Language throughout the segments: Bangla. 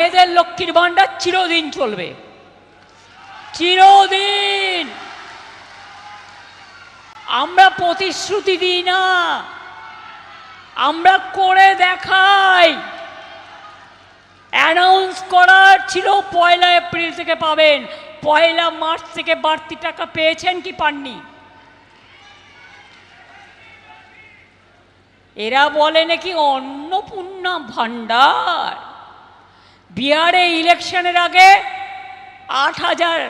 এদের লক্ষ্মীর ভান্ডার চিরদিন চলবে, চিরদিন। আমরা প্রতিশ্রুতি দিই না, আমরা করে দেখাই। অ্যানাউন্স করার ছিল 1 এপ্রিল থেকে পাবেন, 1 মার্চ থেকে বাড়তি টাকা পেয়েছেন কি পাননি? এরা বলে নাকি অন্নপূর্ণা ভান্ডার। বিহারে ইলেকশনের আগে 8,000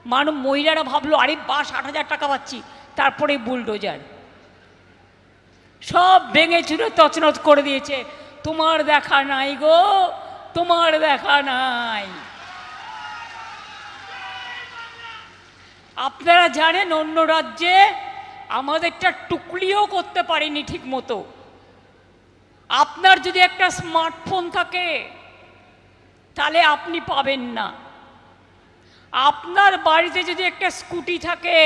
মানুষ, মহিলারা ভাবলো আরে বাস 8,000 টাকা পাচ্ছি, তারপরে বুলডোজার সব ভেঙে চুরে তছনছ করে দিয়েছে। তোমার দেখা নাই গো, তোমার দেখা নাই। আপনারা জানেন অন্য রাজ্যে আমাদেরটা টুকলিও করতে পারিনি ঠিক মতো। আপনার যদি একটা স্মার্টফোন থাকে তাহলে আপনি পাবেন না। আপনার বাড়িতে যদি একটা স্কুটি থাকে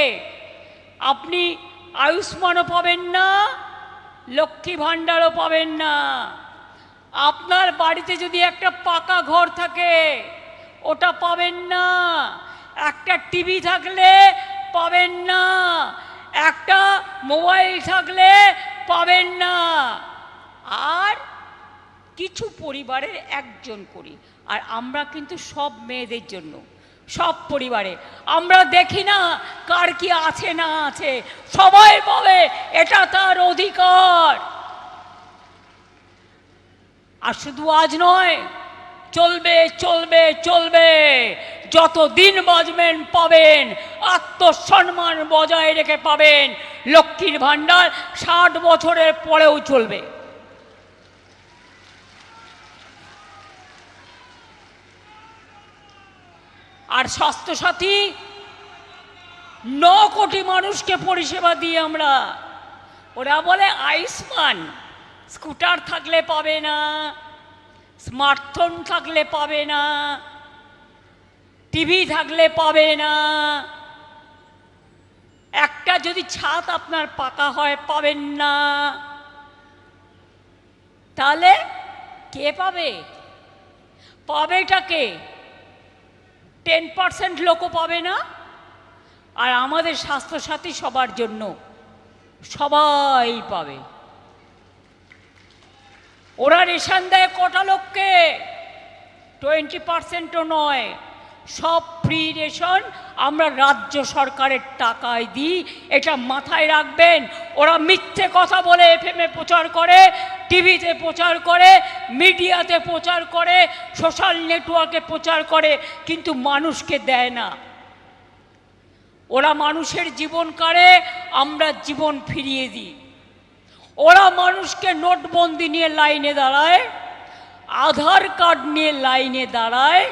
আপনি আয়ুষ্মানও পাবেন না, লক্ষ্মী ভাণ্ডারও পাবেন না। আপনার বাড়িতে যদি একটা পাকা ঘর থাকে ওটা পাবেন না, একটা টিভি থাকলে পাবেন না, একটা মোবাইল থাকলে পাবেন না। আর কিছু পরিবারের একজন করি, আর আমরা কিন্তু সব মেয়েদের জন্য, সব পরিবারে আমরা দেখি না কার কি আছে না আছে, সবাই বলে এটা তার অধিকার। আর শুধু আজ নয়, চলবে চলবে চলবে, যতদিন বাঁচবেন পাবেন, আত্মসম্মান বজায় রেখে পাবেন। লক্ষ্মীর ভাণ্ডার 60 বছরের পরেও চলবে। আর স্বাস্থ্যসাথী 9 কোটি মানুষকে পরিষেবা দিই আমরা। ওরা বলে আয়ুষ্মান, স্কুটার থাকলে পাবে না, স্মার্টফোন থাকলে পাবে না, টিভি থাকলে পাবে না, একটা যদি ছাদ আপনার পাকা হয় পাবেন না। তাহলে কে পাবে? পাবেটাকে 10% লোকও পাবে না। আর আমাদের স্বাস্থ্যসাথী সবার জন্য, সবাই পাবে। ওরা রেশন দেয় কটা লোককে? 20%ও নয়, সব ফ্রি রেশন আমরা রাজ্য সরকারের টাকায় দিই, এটা মাথায় রাখবেন। ওরা মিথ্যে কথা বলে এফএমে প্রচার করে, টিভিতে প্রচার করে, মিডিয়াতে প্রচার করে, সোশ্যাল নেটওয়ার্কে প্রচার করে, কিন্তু মানুষকে দেয় না। ওরা মানুষের জীবন কাড়ে, আমরা জীবন ফিরিয়ে দিই। ওরা মানুষকে নোটবন্দি নিয়ে লাইনে দাঁড়ায়, আধার কার্ড নিয়ে লাইনে দাঁড়ায়,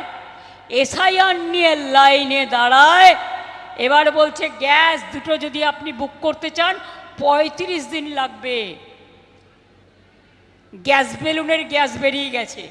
এসআইআর নিয়ে লাইনে দাঁড়ায়। এবার বলছে গ্যাস দুটো যদি আপনি বুক করতে চান 35 দিন লাগবে। গ্যাস বেলুনের গ্যাস বেরিয়ে গেছে।